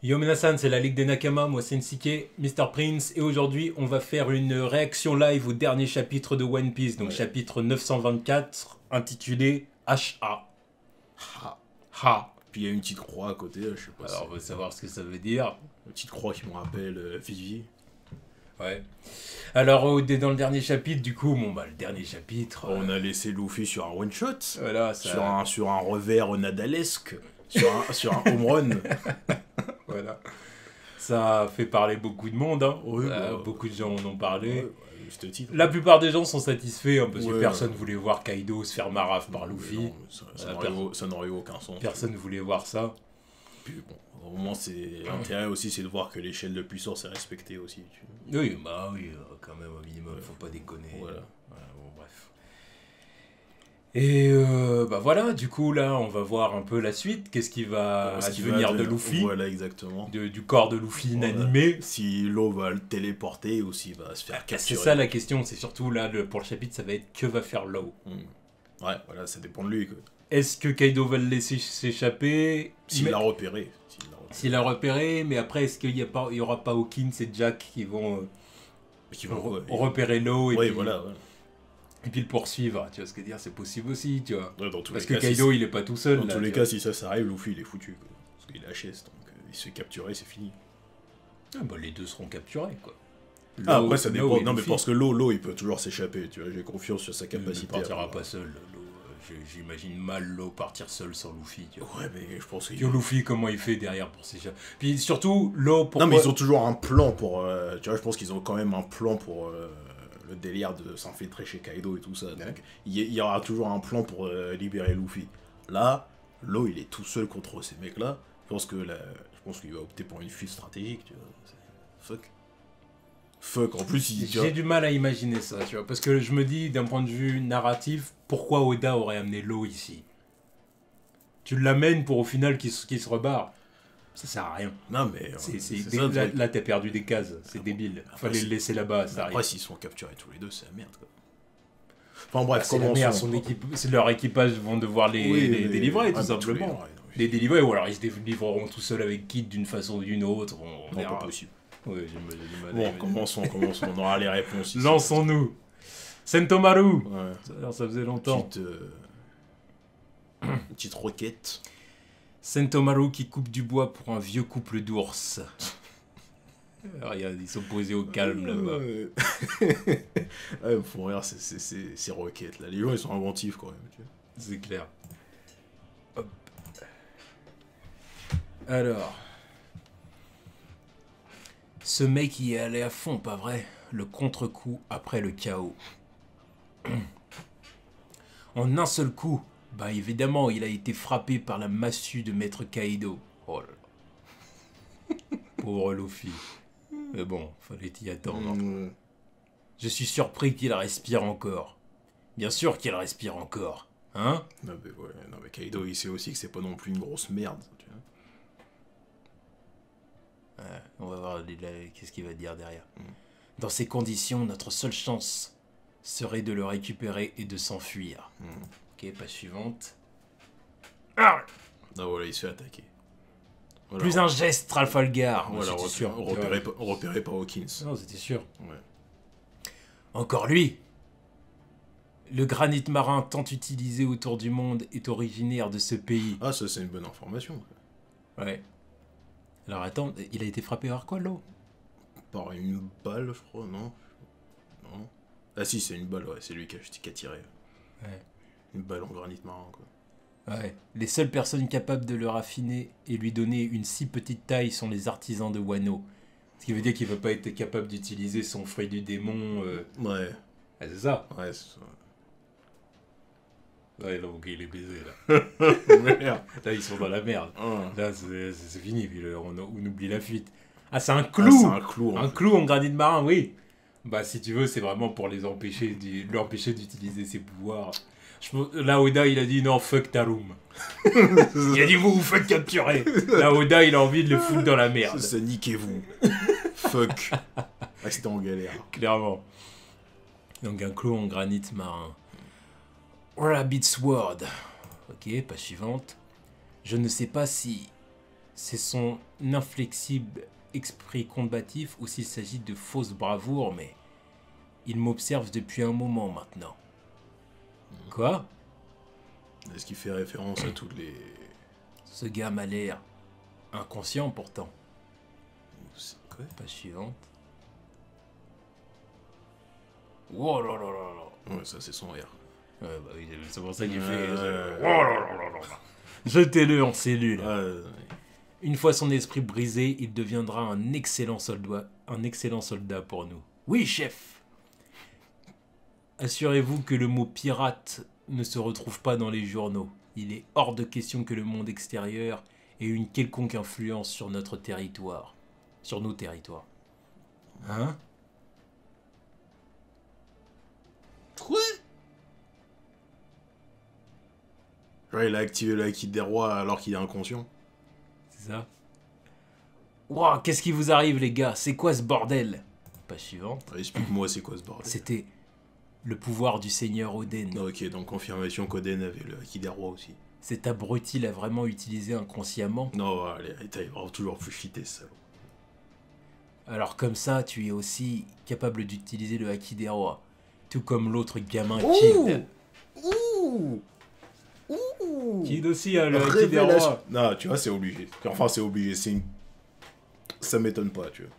Yo Minasan, c'est la Ligue des Nakama, moi c'est Nsike, Mr. Prince, et aujourd'hui on va faire une réaction live au dernier chapitre de One Piece, donc chapitre 924, intitulé HA. Ha. Ha. Puis il y a une petite croix à côté, je sais pas. Alors on va savoir ce que ça veut dire. Une petite croix qui me rappelle Vivi. Ouais. Alors dans le dernier chapitre, du coup, le dernier chapitre... On a laissé Luffy sur un one shot, Voilà, ça... sur un revers nadalesque, sur un home run. Voilà. Ça a fait parler beaucoup de monde, hein. Oui, beaucoup de gens en ont parlé. Ouais, juste titre. La plupart des gens sont satisfaits, hein, parce que Ouais, personne voulait voir Kaido se faire maraf par Luffy. Non, ça n'aurait eu aucun sens. Personne voulait voir ça. Puis bon, au moins l'intérêt aussi, c'est de voir que l'échelle de puissance est respectée aussi. Oui, quand même au minimum, faut pas déconner. Voilà. Bon, bref. Et voilà, du coup là, on va voir un peu la suite. Qu'est-ce qui va advenir de Luffy? Voilà, exactement. Du corps de Luffy inanimé. Si l'eau va le téléporter ou s'il va se faire capturer. C'est ça la question, c'est surtout là, pour le chapitre, ça va être que va faire l'eau. Ouais, voilà, ça dépend de lui. Est-ce que Kaido va le laisser s'échapper? S'il l'a repéré. S'il l'a repéré, mais après, est-ce qu'il y aura pas Hawkins et Jack qui vont repérer l'eau et, et puis le poursuivre? Tu vois ce que je veux dire? C'est possible aussi, tu vois. Ouais, parce que Kaido, il est pas tout seul. Dans tous les cas, si ça arrive, Luffy, il est foutu. Quoi. Parce qu'il est HS, donc il se fait capturer, c'est fini. Ah bah, les deux seront capturés, quoi. Après, ça dépend. Non, mais parce que l'eau, il peut toujours s'échapper. Tu vois, j'ai confiance sur sa capacité. Il ne partira pas seul, l'eau. J'imagine mal l'eau partir seul sans Luffy. Tu vois. Ouais, mais je pense que... Luffy, comment il fait derrière pour s'échapper? Puis surtout, l'eau, pourquoi... Non, mais ils ont toujours un plan pour... tu vois, je pense qu'ils ont quand même un plan pour le délire de s'infiltrer chez Kaido et tout ça. Donc, il y aura toujours un plan pour libérer Luffy. Là, l'eau, il est tout seul contre ces mecs-là. Je pense qu'il va opter pour une fuite stratégique, tu vois. Fuck, en plus, j'ai du mal à imaginer ça, tu vois, parce que je me dis, d'un point de vue narratif, pourquoi Oda aurait amené l'eau ici? Tu l'amènes pour au final qu'il se rebarre. Ça sert à rien. Non, mais... là, t'as perdu des cases, c'est débile. Fallait le laisser là-bas, ça après, s'ils sont capturés tous les deux, c'est la merde, quoi. Enfin bref, c'est leur équipage vont devoir les délivrer, tout simplement. Les délivrer, ou alors ils se délivreront tout seuls avec Kid d'une façon ou d'une autre. Non, pas possible. Oui, bon, commençons, on aura les réponses. Lançons-nous. Sentomaru. Ça faisait longtemps. Petite roquette. Sentomaru qui coupe du bois pour un vieux couple d'ours. Regarde, ils sont posés au calme là-bas. Faut rire, ces roquettes là. Les gens, ils sont inventifs quand même. C'est clair. Hop. Alors... Ce mec y est allé à fond, pas vrai? Le contre-coup après le chaos. En un seul coup, bah évidemment, il a été frappé par la massue de Maître Kaido. Oh là là. Pauvre Luffy. Mais bon, fallait y attendre. Je suis surpris qu'il respire encore. Bien sûr qu'il respire encore. Hein? Non mais Kaido, il sait aussi que c'est pas non plus une grosse merde. Tu vois. On va voir qu'est-ce qu'il va dire derrière. Dans ces conditions, notre seule chance serait de le récupérer et de s'enfuir. Ok, page suivante. Ah voilà, il se fait attaquer. Voilà. Plus un geste, Trafalgar. Voilà, repéré par Hawkins. Non, c'était sûr. Ouais. Encore lui. Le granit marin tant utilisé autour du monde est originaire de ce pays. Ah, ça c'est une bonne information. Ouais. Alors attends, il a été frappé par quoi, l'eau? Par une balle, je crois, non? Ah si, c'est une balle, ouais, c'est lui qui a tiré. Ouais. Une balle en granit marin, quoi. Ouais. Les seules personnes capables de le raffiner et lui donner une si petite taille sont les artisans de Wano. Ce qui veut dire qu'il ne va pas être capable d'utiliser son fruit du démon. Ouais. Ah, c'est ça? Ouais, c'est ça. Ouais, donc il est baisé, là. Merde. Là, ils sont dans la merde. Là, c'est fini, puis on oublie la fuite. Ah, c'est un clou! C'est un clou. Un clou en granit marin, oui. Bah, si tu veux, c'est vraiment pour les empêcher d'utiliser ses pouvoirs. Là, Oda, il a dit non, fuck Tarum. Il a dit vous faites capturer. Là, Oda, il a envie de le foutre dans la merde. Ça niquez-vous. Fuck. Ah, c'était en galère. Clairement. Donc, un clou en granit marin. Rabbit Sword. Ok, page suivante. Je ne sais pas si C'est son inflexible esprit combatif ou s'il s'agit de fausse bravoure, mais il m'observe depuis un moment maintenant. Quoi? Est-ce qu'il fait référence à toutes les... Ce gars m'a l'air inconscient pourtant. Quoi? Page suivante. Oh là là là là. Ouais, ça c'est son rire. Ouais, bah oui, c'est pour ça qu'il fait... Oh là là là là là. Jetez-le en cellule. Une fois son esprit brisé, il deviendra un excellent soldat pour nous. Oui, chef. Assurez-vous que le mot pirate ne se retrouve pas dans les journaux. Il est hors de question que le monde extérieur ait une quelconque influence sur notre territoire. Sur nos territoires. Hein? Quoi? Genre, il a activé le Haki des rois alors qu'il est inconscient. C'est ça? Ouah, qu'est-ce qui vous arrive, les gars? C'est quoi ce bordel? Page suivante. Explique-moi, c'est quoi ce bordel? C'était le pouvoir du seigneur Oden. Ok, donc confirmation qu'Oden avait le Haki des rois aussi. Cet abruti l'a vraiment utilisé inconsciemment. Non, allez, t'as toujours plus cheaté, ça. Alors comme ça, tu es aussi capable d'utiliser le Haki des rois. Tout comme l'autre gamin Ouh! Kid. Ouh! Ouh! Kid aussi a le Haki des rois. Non, tu vois, c'est obligé. Enfin, c'est obligé, c'est une... Ça m'étonne pas, tu vois.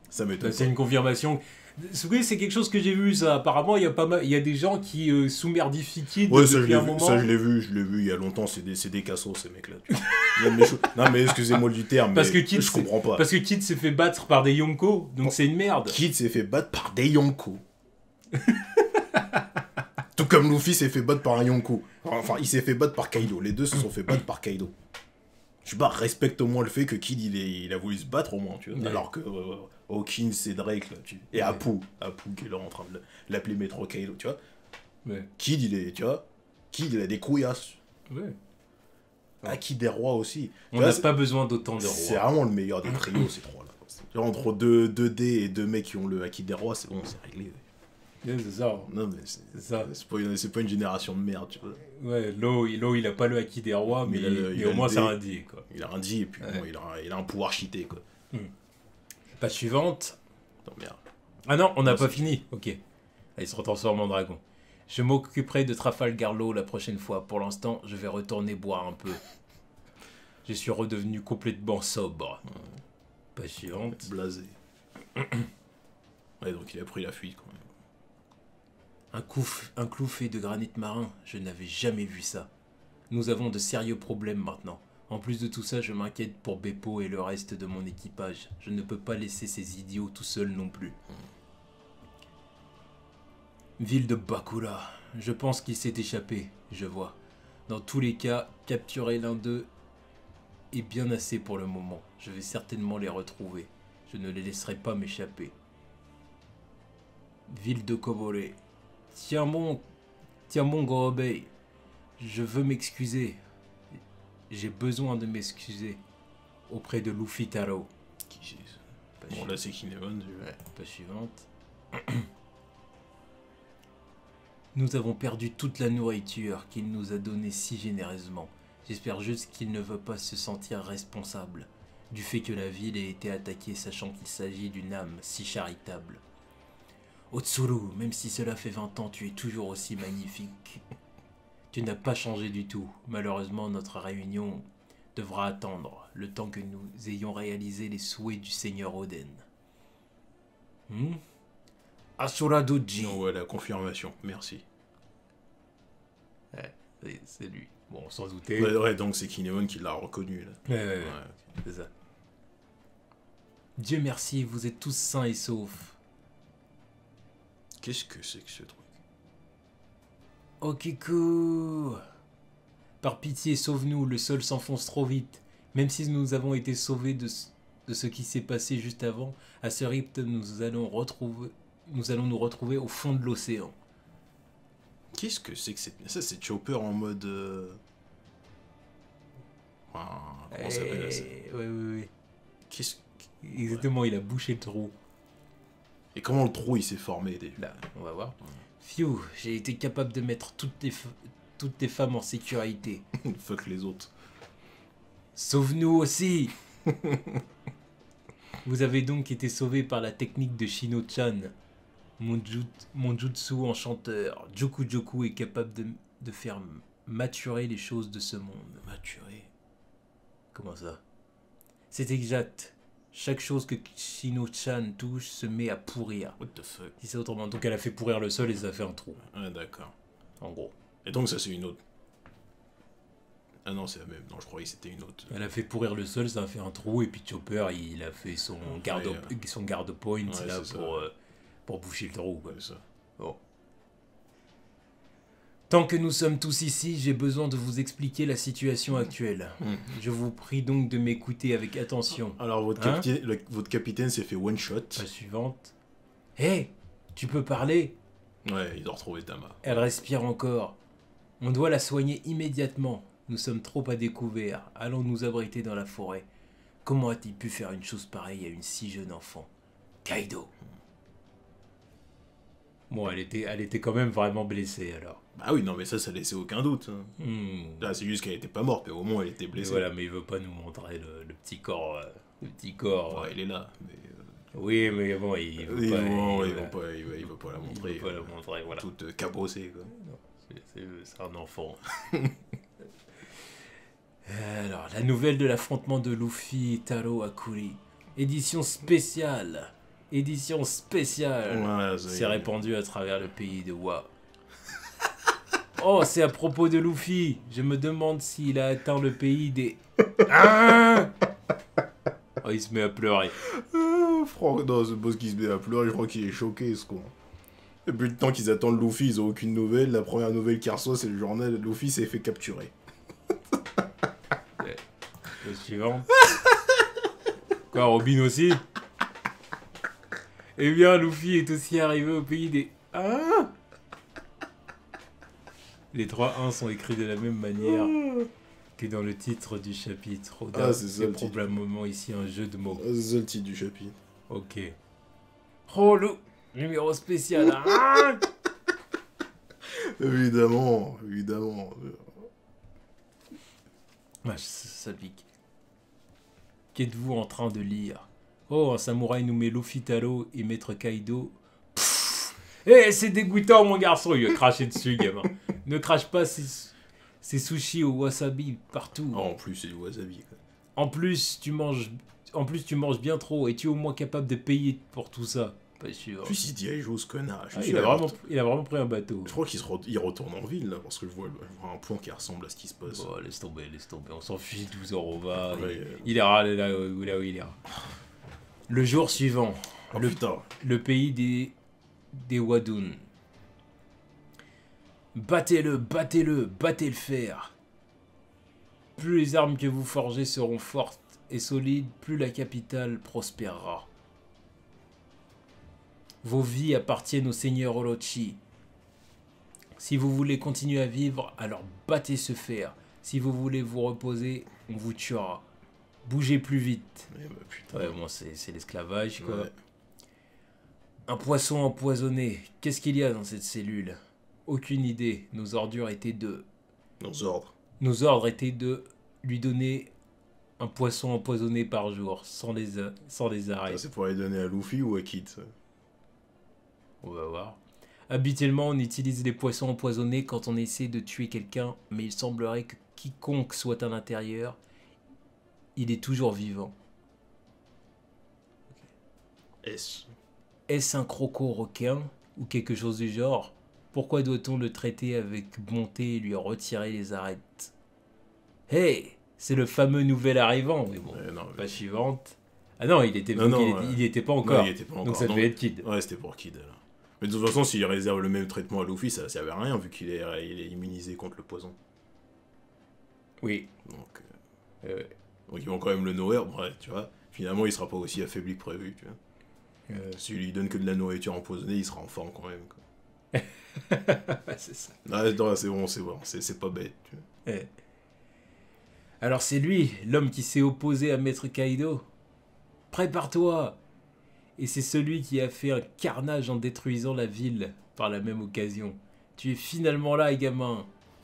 Ça m'étonne C'est pas. une confirmation. Oui, c'est quelque chose que j'ai vu, ça. Apparemment, il y a des gens qui sous-merdifient Kid Ouais, ça, depuis un moment. Ça, je l'ai vu il y a longtemps. C'est des cassos, ces mecs-là. Tu vois. Non, mais excusez-moi du terme, Parce mais que Kid, je comprends pas. Parce que Kid s'est fait battre par des Yonko, donc c'est une merde. Kid s'est fait battre par des Yonko. Tout comme Luffy s'est fait battre par un Yonko. Enfin, il s'est fait battre par Kaido. Les deux se sont fait battre par Kaido. Je sais pas, respecte au moins le fait que Kid, il a voulu se battre au moins, tu vois. Ouais. Alors que Hawkins et Drake, là, et Apu qui est là en train de l'appeler Maître Kaido, tu vois. Ouais. Kid, Kid, il a des couillasses. Ouais. Haki des rois aussi. On n'a pas besoin d'autant de C'est rois. vraiment le meilleur des trios, ces trois-là. Genre, entre 2D et 2 mecs qui ont le Haki des rois, c'est bon, c'est réglé. Ouais, c'est ça. Non, mais C'est ça. c'est pas une génération de merde, tu vois. Ouais, Law, il a pas le Haki des rois, mais au moins c'est un dé, quoi. Il a un D, et puis bon, il a un pouvoir cheaté, quoi. Page suivante. Non, merde. Ah non, on n'a Non, pas c'est- fini. Ok. Ah, il se transforme en dragon. Je m'occuperai de Trafalgar Law la prochaine fois. Pour l'instant, je vais retourner boire un peu. Je suis redevenu complètement sobre. Page suivante. Blasé. Ouais, donc il a pris la fuite, quand même. Un clou fait de granit marin, je n'avais jamais vu ça. Nous avons de sérieux problèmes maintenant. En plus de tout ça, je m'inquiète pour Beppo et le reste de mon équipage. Je ne peux pas laisser ces idiots tout seuls non plus. Ville de Bakura. Je pense qu'il s'est échappé, je vois. Dans tous les cas, capturer l'un d'eux est bien assez pour le moment. Je vais certainement les retrouver. Je ne les laisserai pas m'échapper. Ville de Kobore. Tiens bon, Gorobei. Je veux m'excuser. J'ai besoin de m'excuser auprès de Luffy Taro. Qui c'est ça? Page Bon, suivante. là, c'est Kinemon. Page suivante. Nous avons perdu toute la nourriture qu'il nous a donnée si généreusement. J'espère juste qu'il ne veut pas se sentir responsable du fait que la ville ait été attaquée, sachant qu'il s'agit d'une âme si charitable. Otsuru, même si cela fait 20 ans, tu es toujours aussi magnifique. Tu n'as pas changé du tout. Malheureusement, notre réunion devra attendre le temps que nous ayons réalisé les souhaits du seigneur Oden. Asura Doji. Non, ouais, la confirmation, merci. Ouais, c'est lui. Bon, on s'en doutait. Ouais, donc c'est Kinemon qui l'a reconnu, là. Ouais, c'est ça. Dieu merci, vous êtes tous sains et saufs. Qu'est-ce que c'est que ce truc? Okiku. Par pitié, sauve-nous, le sol s'enfonce trop vite. Même si nous avons été sauvés de ce qui s'est passé juste avant, à ce rythme, nous allons nous retrouver au fond de l'océan. Qu'est-ce que c'est que ça? C'est Chopper en mode... Enfin, comment ça s'appelle ça? Oui. Qu'est-ce... Exactement, il a bouché le trou. Et comment le trou il s'est formé déjà? Là, on va voir. Phew, j'ai été capable de mettre toutes les femmes en sécurité. Fuck les autres. Sauve-nous aussi. Vous avez donc été sauvé par la technique de Shino-chan. Mon jutsu enchanteur, Joku Joku, est capable de faire maturer les choses de ce monde. Maturé. Comment ça? C'est exact. Chaque chose que Shino-chan touche se met à pourrir. What the fuck? Si c'est autrement. Donc elle a fait pourrir le sol et ça fait un trou. Ah, d'accord. En gros. Et donc, ça, c'est une autre. Ah non, c'est la même. Non, je croyais que c'était une autre. Elle a fait pourrir le sol, ça a fait un trou. Et puis Chopper, il a fait son garde point Ouais, là c'est pour boucher le trou. Quoi. C'est ça. Bon. Tant que nous sommes tous ici, j'ai besoin de vous expliquer la situation actuelle. Je vous prie donc de m'écouter avec attention. Alors, votre capitaine s'est fait one shot. La suivante. Hé, tu peux parler? Ouais, il doit retrouver Tama. Elle respire encore. On doit la soigner immédiatement. Nous sommes trop à découvert. Allons nous abriter dans la forêt. Comment a-t-il pu faire une chose pareille à une si jeune enfant? Kaido. Bon, elle était quand même vraiment blessée alors. Bah oui, non, mais ça laissait aucun doute. Hein. Là, c'est juste qu'elle était pas morte, mais au moins elle était Mais blessée. voilà, mais il veut pas nous montrer le petit corps. Le petit corps. Ouais, il est là. Mais, Oui, mais bon, il veut pas. il veut pas la montrer. Il veut pas la montrer, voilà. Toute cabossée, quoi. C'est un enfant. Alors, la nouvelle de l'affrontement de Luffy et Taro Akuri. Édition spéciale. Édition spéciale. Ouais, C'est répandu à travers le pays de Wa. Oh, c'est à propos de Luffy. Je me demande s'il a atteint le pays des... Ah oh, il se met à pleurer. Franck, non, c'est parce qu'il se met à pleurer, je crois qu'il est choqué, ce con. Depuis le temps qu'ils attendent Luffy, ils ont aucune nouvelle. La première nouvelle qu'il reçoit, c'est le journal. Luffy s'est fait capturer. Le suivant. Quoi, Robin aussi? Eh bien, Luffy est aussi arrivé au pays des... Ah les 3 1 sont écrits de la même manière que dans le titre du chapitre. Ah, c'est ça, le probablement ici un jeu de mots. C'est le titre du chapitre. Ok. Oh, numéro spécial. Ah Évidemment, évidemment. Ça pique. Qu'êtes-vous en train de lire? Oh, un samouraï nommé Luffy Taro et Maître Kaido. Eh, c'est dégoûtant, mon garçon. Il a craché dessus, gamin. Ne crache pas ces sushis au wasabi partout. Oh, en plus, c'est du wasabi. Quoi. En plus, tu manges bien trop. Es-tu au moins capable de payer pour tout ça? Pas sûr. En plus, il dirige où ce connard? Il a vraiment pris un bateau. Je crois qu'il retourne en ville, là, parce que je vois un plan qui ressemble à ce qui se passe. Oh, laisse tomber. On s'en fiche d'où on va. Ouais, il ira là où il ira. Le jour suivant. Oh, putain. Le pays des Wadun. Battez le fer. Plus les armes que vous forgez seront fortes et solides, plus la capitale prospérera. Vos vies appartiennent au seigneur Orochi. Si vous voulez continuer à vivre, alors battez ce fer. Si vous voulez vous reposer, on vous tuera. Bougez plus vite. Mais bah, putain. Ouais, bon, c'est l'esclavage, quoi. Ouais. Un poisson empoisonné. Qu'est-ce qu'il y a dans cette cellule? Aucune idée. Nos ordres étaient de lui donner un poisson empoisonné par jour, sans les arrêts. C'est pour aller donner à Luffy ou à Kid, ça? On va voir. Habituellement, on utilise les poissons empoisonnés quand on essaie de tuer quelqu'un, mais il semblerait que quiconque soit à l'intérieur, il est toujours vivant. Est-ce un croco-requin ou quelque chose du genre? Pourquoi doit-on le traiter avec bonté et lui retirer les arêtes? Hey, c'est le fameux nouvel arrivant. Mais bon, pas suivante. Ah non, il était pas encore. Non, il était pas encore. Donc ça devait être Kid. Ouais, c'était pour Kid. Alors. Mais de toute façon, s'il réserve le même traitement à Luffy, ça servait à rien vu qu'il est immunisé contre le poison. Oui. Donc ils vont quand même le nourrir. Bref, tu vois. Finalement, il sera pas aussi affaibli que prévu. Tu vois. S'il lui donne que de la nourriture empoisonnée, il sera en forme quand même. Quoi. C'est ça. Non, c'est bon. C'est pas bête. Tu vois. Alors c'est lui, l'homme qui s'est opposé à Maître Kaido. Prépare-toi. Et c'est celui qui a fait un carnage en détruisant la ville par la même occasion. Tu es finalement là, gamin.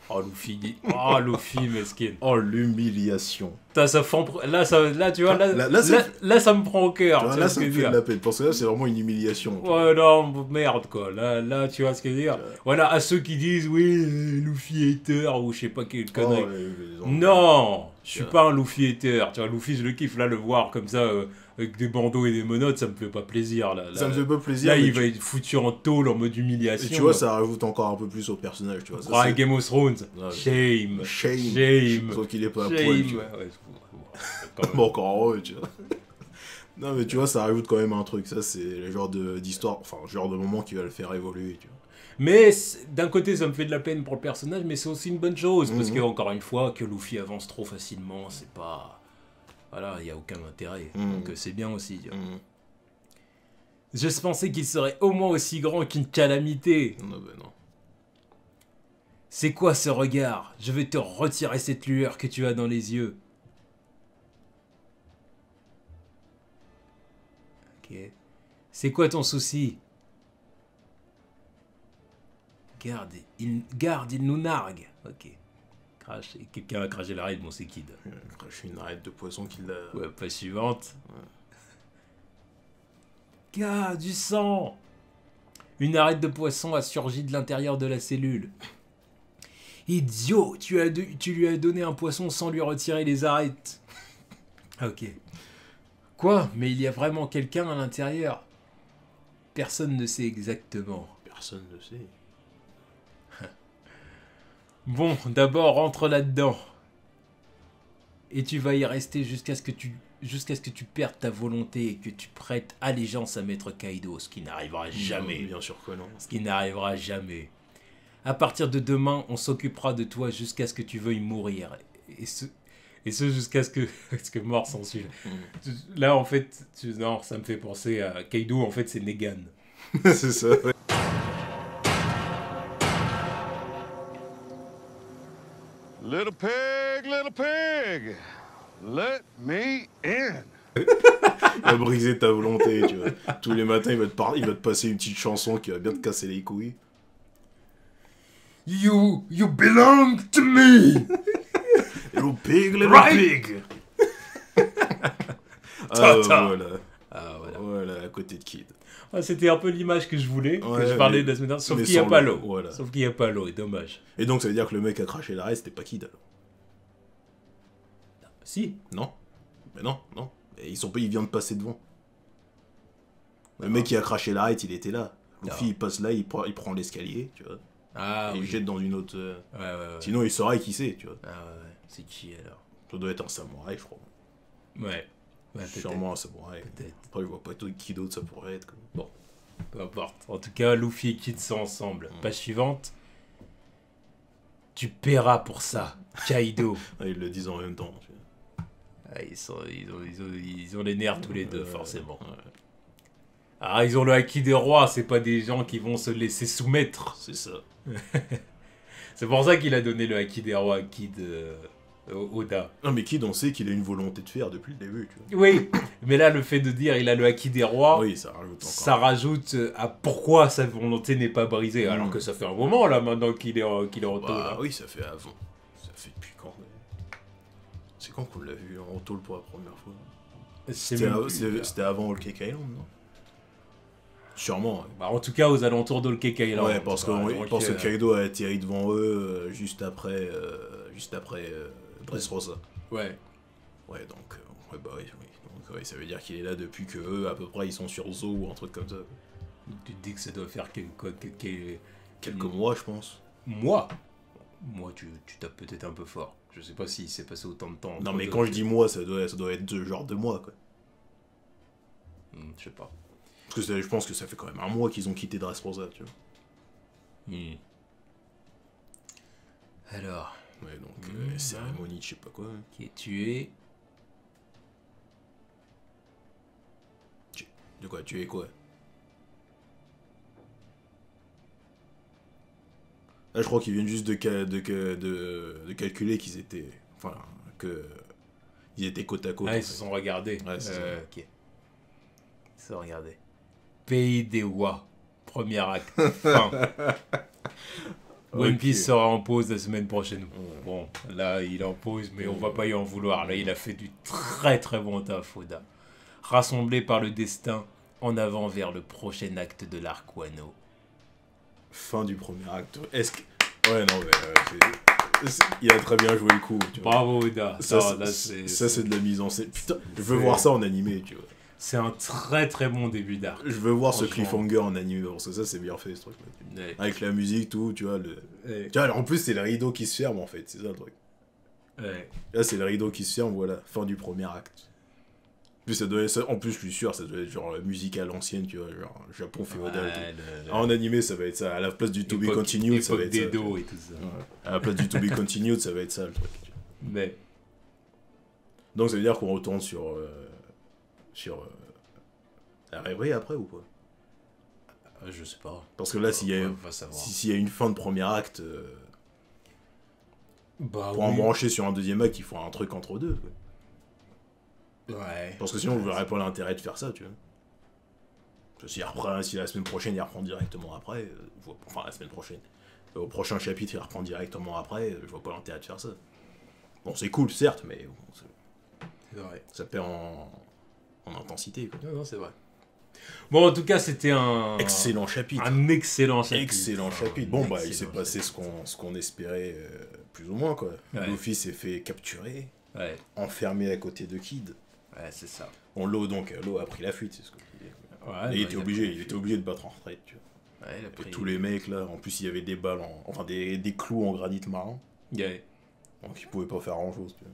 Oh, Luffy, oh, Luffy, mesquine. Oh, l'humiliation. Putain, là, tu vois, là, ça me prend au cœur. Là, ça me fait de la peine. Parce que là, c'est vraiment une humiliation. Ouais, non, merde, quoi. Là, tu vois ce que je veux dire. Voilà, à ceux qui disent, oui, Luffy hater, ou je sais pas quelle connerie. Non, je suis pas un Luffy hater. Tu vois, Luffy, je le kiffe. Là, le voir comme ça, avec des bandeaux et des menottes, ça me fait pas plaisir. Là, ça me fait pas plaisir. Là, il va être foutu en tôle en mode humiliation. Et tu vois, ça rajoute encore un peu plus au personnage. Tu vois, ça, Game of Thrones. Shame. Sauf qu'il est pas à poil. Bon, encore heureux, tu vois. Non, mais tu vois, ça rajoute quand même un truc. Ça, c'est le genre d'histoire, enfin, le genre de moment qui va le faire évoluer, tu vois. Mais d'un côté, ça me fait de la peine pour le personnage, mais c'est aussi une bonne chose. Parce que, encore une fois, que Luffy avance trop facilement, c'est pas. Voilà, il n'y a aucun intérêt. Donc c'est bien aussi. Je pensais qu'il serait au moins aussi grand qu'une calamité. Non, ben non. C'est quoi ce regard? Je vais te retirer cette lueur que tu as dans les yeux. Ok. C'est quoi ton souci? Garde, il nous nargue. Ok. Crash. Quelqu'un a craché l'arrêt de mon Kid. Il a craché une arête de poisson qu'il a... Ouais, pas suivante. Ouais. Gars, du sang! Une arête de poisson a surgi de l'intérieur de la cellule. Idiot! Tu lui as donné un poisson sans lui retirer les arêtes. Ok. Quoi? Mais il y a vraiment quelqu'un à l'intérieur? Personne ne sait exactement. Personne ne sait. Bon, d'abord, rentre là-dedans. Et tu vas y rester jusqu'à ce que tu perdes ta volonté et que tu prêtes allégeance à Maître Kaido, ce qui n'arrivera jamais. Non, bien sûr que non. Ce qui n'arrivera jamais. À partir de demain, on s'occupera de toi jusqu'à ce que tu veuilles mourir. Et ce jusqu'à ce que mort s'en suive. Là, en fait, non, ça me fait penser à Kaido, en fait, c'est Negan. C'est ça, ouais. Little pig, let me in. Il va briser ta volonté, tu vois. Tous les matins, il va te passer une petite chanson qui va bien te casser les couilles. You belong to me. Little pig, pig. Voilà, à côté de Kid. Ah, c'était un peu l'image que je voulais, que je parlais de la semaine dernière, sauf qu'il n'y a pas l'eau. Voilà. Sauf qu'il n'y a pas l'eau, et dommage. Et donc ça veut dire que le mec a craché l'arrêt, c'était pas Kid alors. Si. Non. Mais non. Et il vient de passer devant. Le mec qui a craché l'arrêt, il était là. Luffy, il passe là, il prend l'escalier, tu vois. Ah, et il jette dans une autre... Ouais. Sinon, il saurait qui c'est, tu vois. Ah ouais. C'est qui alors? Ça doit être un samouraï, je crois. Ouais, sûrement un samouraï. Peut-être. Après, je vois pas qui d'autre ça pourrait être. Bon, peu importe. En tout cas, Luffy et Kid sont ensemble. Page suivante. Tu paieras pour ça, Kaido. Ils le disent en même temps. Tu vois. Ils ont les nerfs tous les deux, forcément. Ouais. Ah, ils ont le haki des rois, c'est pas des gens qui vont se laisser soumettre. C'est ça. C'est pour ça qu'il a donné le haki des rois à Kid Oda. Non, mais Kid, on sait qu'il a une volonté de faire depuis le début, tu vois. Oui, mais là, le fait de dire il a le haki des rois, oui, ça rajoute encore. Ça rajoute à pourquoi sa volonté n'est pas brisée, alors que ça fait un moment, là, maintenant qu'il est en tôle. Bah oui, ça fait avant. Ça fait depuis quand? C'est quand qu'on l'a vu en tôle pour la première fois? C'était avant Whole Cake Island, non? Sûrement. Ouais. Bah, en tout cas, aux alentours de Whole Cake Island. Ouais, parce que Kaido a atterri devant eux juste après Dressrosa. Ouais. Ouais, donc, ouais, bah oui. Donc, ouais, ça veut dire qu'il est là depuis que eux, à peu près, ils sont sur Zo ou un truc comme ça. Donc, tu te dis que ça doit faire quelques mois, je pense. Moi, tu tapes peut-être un peu fort. Je sais pas s'il s'est passé autant de temps. Non, mais quand je dis moi, ça doit être genre 2 mois, quoi. Je sais pas. Parce que je pense que ça fait quand même un mois qu'ils ont quitté Dressrosa, tu vois. Alors. Ouais, donc, cérémonie, je sais pas quoi. Qui est tué. De quoi? Tué quoi? Là, je crois qu'ils viennent juste de calculer qu'ils étaient... Enfin, ils étaient côte à côte. Ah, ils se sont regardés. Ouais, c'est ça. Ok. Ils se sont regardés. Pays des Wa. Premier acte. Fin. One Ok. Piece sera en pause la semaine prochaine. Bon, là, il est en pause, mais on va pas y en vouloir. Là, il a fait du très très bon taf, Oda. Rassemblé par le destin, en avant vers le prochain acte de l'arc Wano. Fin du premier acte. Est-ce que... Ouais, non, mais... il a très bien joué le coup, tu vois. Bravo, Oda. Ça, Non, là, c'est de la mise en scène. Putain, je veux c'est- voir ça en animé, tu vois. C'est un très très bon début d'arc. Je veux voir ce Franchement. cliffhanger en animé, parce que ça, c'est bien fait, ce truc. Ouais. Avec la musique, tout, tu vois. Ouais. Tu vois, alors, en plus, c'est le rideau qui se ferme, en fait. C'est ça, le truc. Ouais. Là, c'est le rideau qui se ferme, voilà. Fin du premier acte. En plus, ça doit être... En plus, je suis sûr, ça doit être genre musique à l'ancienne, tu vois. Genre Japon féodal. et tout. En animé, ça va être ça. À la place du To Be Continued, ça va être ça. tu vois. d'Edo et tout ça. Ouais. À la place du To Be Continued, ça va être ça, le truc. tu vois. Mais, Donc, ça veut dire qu'on retourne sur la rêverie après ou quoi? je sais pas. Parce que là, s'il y a, On va savoir. s'il y a une fin de premier acte, Bah pour en oui. brancher sur un deuxième acte, il faut un truc entre deux. Quoi. Ouais. Parce que sinon, on verrait pas l'intérêt de faire ça, tu vois. Parce que si la semaine prochaine, il reprend directement après, enfin la semaine prochaine, au prochain chapitre, il reprend directement après, je vois pas l'intérêt de faire ça. Bon, c'est cool, certes, mais bon, C'est vrai. ça perd en intensité. Quoi. Non, c'est vrai. Bon, en tout cas, c'était un... Excellent chapitre. Un excellent chapitre. Excellent Enfin, chapitre. Bon, bah, il excellent s'est passé ce qu'on espérait, plus ou moins, quoi. Ouais. Luffy s'est fait capturer, Ouais, enfermé à côté de Kid. ouais, c'est ça. Bon, l'eau a pris la fuite, c'est ce que je disais. Ouais, Et il était obligé de battre en retraite, tu vois. Ouais, il a Et pris... tous les mecs, là, en plus, il y avait des balles, enfin, des clous en granit marin. Ouais. Donc, ils pouvaient pas faire grand-chose, tu vois.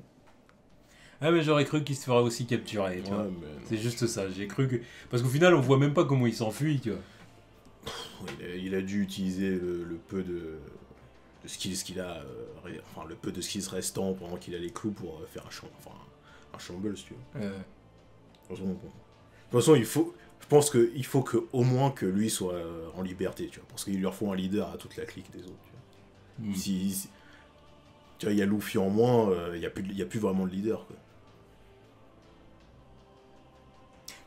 Ah, mais j'aurais cru qu'il se ferait aussi capturer, tu vois. Ouais, mais non. C'est juste ça, j'ai cru que... Parce qu'au final, on voit même pas comment il s'enfuit, tu vois. Il a dû utiliser le peu de skills qu'il a, enfin, le peu de skills restants pendant qu'il a les clous pour faire un shambles, tu vois. De toute façon, je pense qu'il faut au moins que lui soit en liberté, tu vois, parce qu'il leur faut un leader à toute la clique des autres. Tu vois. Mm. Tu vois, il y a Luffy en moins, il y a plus vraiment de leader, quoi.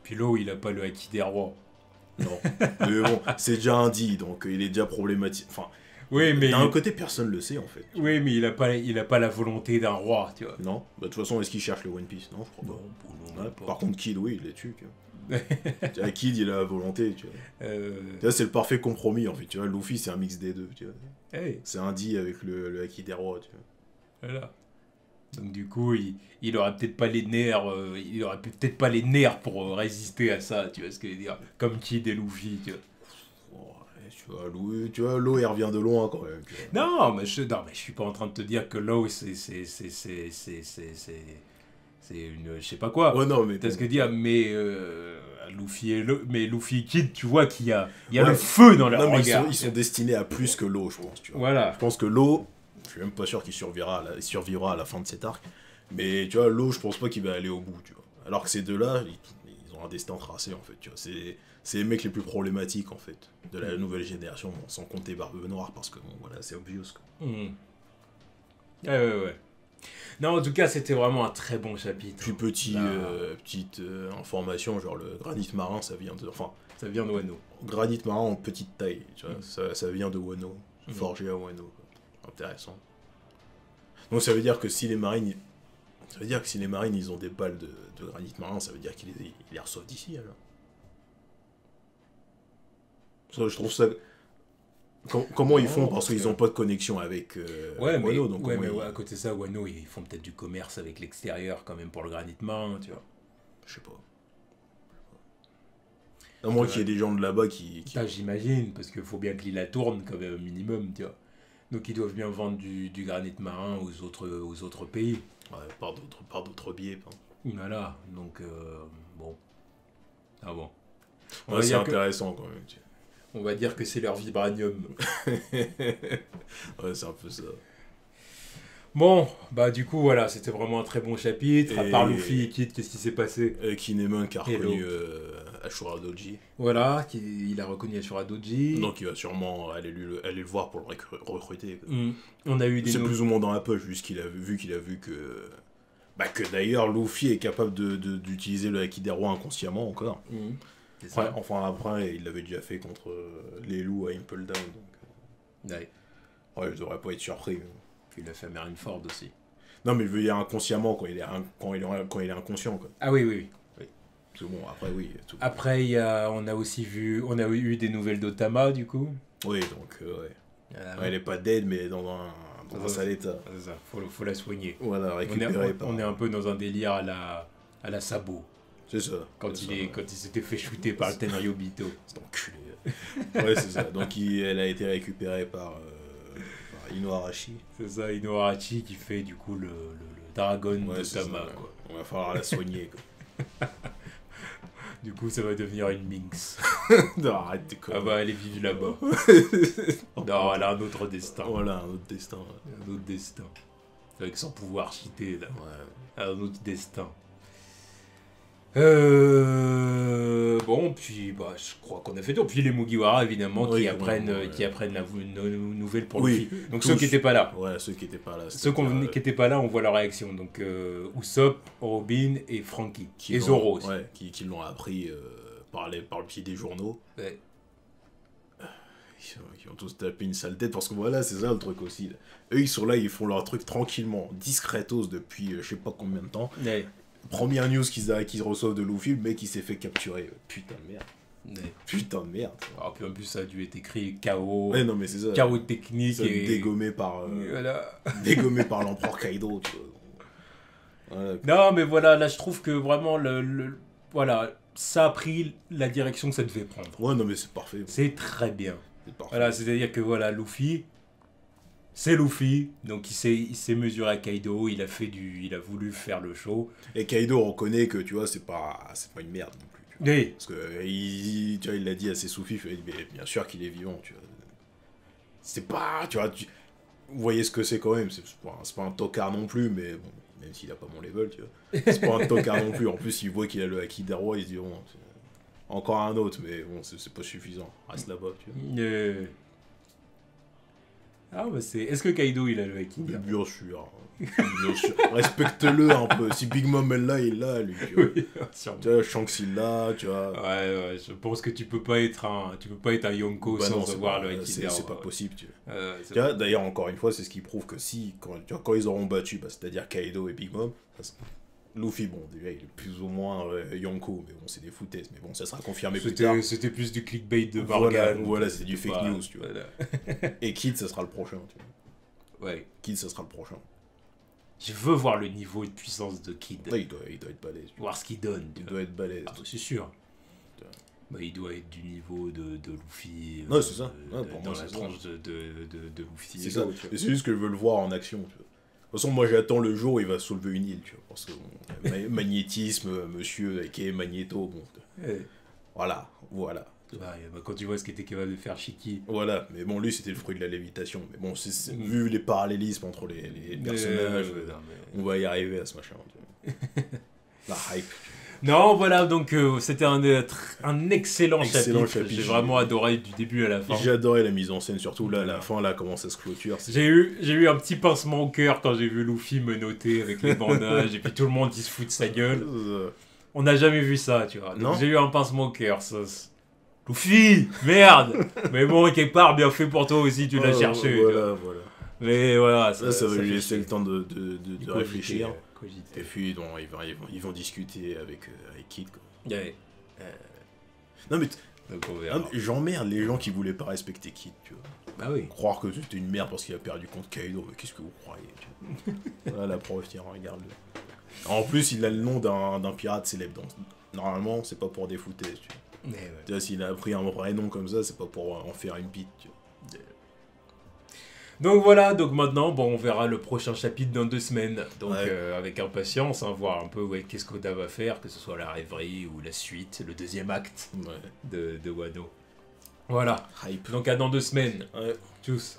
Puis l'eau, il a pas le haki des rois. Non. Mais bon, c'est déjà un dit, donc il est déjà problématique. Enfin, Oui, mais... d'un côté, personne le sait, en fait. Oui, mais il a pas la volonté d'un roi, tu vois. Non. Bah, de toute façon, est-ce qu'il cherche le One Piece? Non, je crois pas. Bon, Ouais, par contre, Kid, oui, il les tue. Tu vois. Kid, il a la volonté, tu vois. Tu vois, c'est le parfait compromis, en fait. Tu vois, Luffy, c'est un mix des deux, tu vois. Hey, C'est un dit avec le haki des rois, tu vois. voilà. Donc du coup, il aurait peut-être pas les nerfs, il aurait peut-être pas les nerfs pour résister à ça, tu vois ce que je veux dire. Comme Kid et Luffy, tu vois. Ouais, tu vois, l'eau, elle revient de loin, quand même. Tu vois. Non, mais je suis pas en train de te dire que Law, c'est une, je sais pas quoi. Ouais, non, mais... T'as bon. ce que dire, mais Luffy et Kid, tu vois qu'il y a Ouais. le feu dans leur Non, mais regard. ils sont destinés à plus que l'eau, je pense, tu vois. Voilà. Je pense que l'eau, je suis même pas sûr qu'il survivra à la fin de cet arc. Mais tu vois, l'eau, je pense pas qu'il va aller au bout, tu vois. Alors que ces deux-là, ils ont un destin tracé, en fait, tu vois. C'est les mecs les plus problématiques, en fait, de la nouvelle génération, bon, sans compter Barbe Noire, parce que, bon, voilà, c'est obvious, quoi. Ouais. Non, en tout cas, c'était vraiment un très bon chapitre. Puis petite information, genre le granit marin, ça vient de... Enfin, Ça vient de Wano. granit marin en petite taille, tu vois. Ça vient de Wano, forgé à Wano, quoi. Intéressant. Donc ça veut dire que si les marines... Ça veut dire que si les marines, ils ont des balles de granit marin, ça veut dire qu'ils les reçoivent d'ici, alors. Ça, je trouve ça... Comment ils font? Parce qu'ils n'ont pas de connexion avec Ouais, mais, Wano, donc ouais, comment mais ils- ouais, à côté de ça, Wano, ils font peut-être du commerce avec l'extérieur quand même pour le granit marin, tu vois. Je sais pas. À moins qu'il y ait des gens de là-bas qui... Ça, j'imagine, parce qu'il faut bien que l'île tourne quand même, au minimum, tu vois. Donc ils doivent bien vendre du granit marin aux autres pays. Ouais, par d'autres biais. Voilà, donc bon. Ah bon. On Ouais, va c'est dire que- intéressant quand même. On va dire que c'est leur vibranium. Ouais, c'est un peu ça. Bon, bah du coup, voilà, c'était vraiment un très bon chapitre. À Et- part Luffy et Kid, qu'est-ce qui s'est passé? Kinemon qui a Hello. reconnu Ashura Doji. Voilà, il a reconnu Ashura Doji. Donc il va sûrement aller le voir pour le recruter. Quoi. On a eu des C'est no- plus ou moins dans la poche, vu qu'il a vu que... Bah que d'ailleurs Luffy est capable d'utiliser le Haki des rois inconsciemment encore. Mhm. C'est ça. Ouais, enfin après il l'avait déjà fait contre les loups à Impel Down. Donc, Ouais. Ouais, je devrais pas être surpris. Puis il a fait Marineford aussi. Non, mais je veux dire inconsciemment quand il est inconscient, quoi. Ah oui, oui, oui. Parce que bon, après, oui. Tout. Après, on a aussi vu... On a eu des nouvelles d'Otama, du coup. Oui, donc, ouais. Ah, Ouais, elle est pas dead, mais dans un sale état. C'est ça, faut la soigner. Voilà, récupérée par... On est un peu dans un délire à la Sabo. C'est ça. Quand c'est il s'était fait shooter par le Tenryobito. C'est enculé. Ouais, c'est ça. Donc, elle a été récupérée par Inuarashi. C'est ça, Inuarashi qui fait du coup le dragon d'Otama, quoi. On va falloir la soigner, quoi. Du coup, ça va devenir une minx. Non, arrête de quoi. Ah bah, elle est vive là-bas. Non, elle a un autre destin. Voilà, un autre destin. Ouais. Un autre destin. Avec son pouvoir cheaté, là. Ouais. Un autre destin. Bon, puis bah, je crois qu'on a fait tout. Puis les Mugiwara, évidemment, Oui, qui apprennent la nouvelle pour oui, Luffy. Donc tous. ceux qui n'étaient pas là. Ouais, ceux qui étaient pas là. Ceux qui n'étaient pas là, on voit leur réaction. Donc Usopp, Robin et Franky. Et Zoro aussi. Ouais, qui l'ont appris par le pied des journaux. Ouais. Ils ont tous tapé une sale tête parce que voilà, c'est ça le truc aussi. Là. Eux, ils sont là, ils font leur truc tranquillement, discretos depuis je sais pas combien de temps. Ouais. Première news qu'ils reçoivent de Luffy, le mec il s'est fait capturer. Putain de merde. Ouais. Putain de merde. Alors, puis en plus, ça a dû être écrit KO. Ouais, non, mais c'est ça. KO technique et. Dégommé par. Voilà. Dégommé par l'empereur Kaido, tu vois. Voilà. Non, mais voilà, là je trouve que vraiment, voilà, ça a pris la direction que ça devait prendre. Ouais, non, mais c'est parfait. C'est très bien. C'est parfait. Voilà, c'est-à-dire que voilà, Luffy, c'est Luffy, donc il s'est mesuré à Kaido, il a voulu faire le show. Et Kaido reconnaît que, tu vois, c'est pas une merde non plus. Tu vois. Oui. Parce que, tu vois, il l'a dit à ses sous-fifs, mais bien sûr qu'il est vivant, tu vois. C'est pas, tu vois, vous voyez ce que c'est quand même, c'est pas un tocard non plus, mais bon, même s'il a pas mon level, tu vois. C'est pas un tocard non plus, en plus, il voit qu'il a le Haki d'Arwa, il se dit, bon, encore un autre, mais bon, c'est pas suffisant, reste là-bas, tu vois. Ah, bah c'est... Est-ce que Kaido, il a le Haki? Bien sûr. Bien sûr. Respecte-le un peu. Si Big Mom elle l'a, il l'a, lui. Tu vois, Oui, sûrement. tu vois Shanks il l'a, tu vois. Ouais, je pense que tu peux pas être un Yonko Bah sans non, avoir pas, le Haki d'Arwa. c'est pas possible, tu vois. C'est Tu vois, d'ailleurs, encore une fois, c'est ce qui prouve que si, quand ils auront battu, bah, c'est-à-dire Kaido et Big Mom, Luffy, bon, déjà, il est plus ou moins Yonko, mais bon, c'est des foutaises, mais bon, ça sera confirmé plus tard. C'était plus du clickbait de Morgan. Voilà, c'est du fake news, tu vois. Voilà. Et Kid, ça sera le prochain, tu vois. Ouais. Kid, ça sera le prochain. Je veux voir le niveau de puissance de Kid. Ouais, il doit être balèze. Tu vois. Voir ce qu'il donne. Il doit être balèze. Ah, c'est sûr. Ouais. Bah, il doit être du niveau de Luffy. Ouais, c'est ça. Ouais, pour dans moi, la c'est tranche de Luffy. C'est ça. Et c'est juste que je veux le voir en action, tu vois. De toute façon, moi j'attends le jour où il va soulever une île, tu vois. Parce que bon, magnétisme, monsieur, qui est Magneto, bon. Ouais. Voilà. Bah, quand tu vois ce qu'était capable de faire Shiki. Voilà, mais bon, lui c'était le fruit de la lévitation. Mais bon, vu les parallélismes entre les personnages, on va y arriver à ce machin. Tu vois. La hype. Non, voilà, donc c'était un excellent chapitre. chapitre. J'ai vraiment adoré du début à la fin. J'ai adoré la mise en scène, surtout là, à la fin, là, comment ça se clôture. J'ai eu un petit pincement au cœur quand j'ai vu Luffy me noter avec les bandages et puis tout le monde qui se fout de sa gueule. On n'a jamais vu ça, tu vois. Donc j'ai eu un pincement au cœur. Luffy, merde. Mais bon, quelque part, bien fait pour toi aussi, tu l'as cherché. Voilà. Mais voilà. Ça va lui laisser le temps de réfléchir. Cogiter. Et puis, bon, ils vont discuter avec Kid, quoi. Ouais. Non, mais Donc on verra. j'emmerde les gens qui voulaient pas respecter Kid, tu vois. Bah oui. Croire que c'était une merde parce qu'il a perdu contre Kaido, mais qu'est-ce que vous croyez, tu vois. Voilà, la preuve, tiens, regarde-le. En plus, il a le nom d'un pirate célèbre, donc normalement, c'est pas pour des foutaises, tu vois. Mais ouais. Tu vois, s'il a pris un vrai nom comme ça, c'est pas pour en faire une bite, tu vois. Donc voilà, donc maintenant, bon, on verra le prochain chapitre dans 2 semaines. Donc avec impatience, voir un peu qu'est-ce qu'Oda va faire, que ce soit la rêverie ou la suite, le deuxième acte de Wano. Voilà. Hype. Donc à dans 2 semaines. Ouais. Tchuss.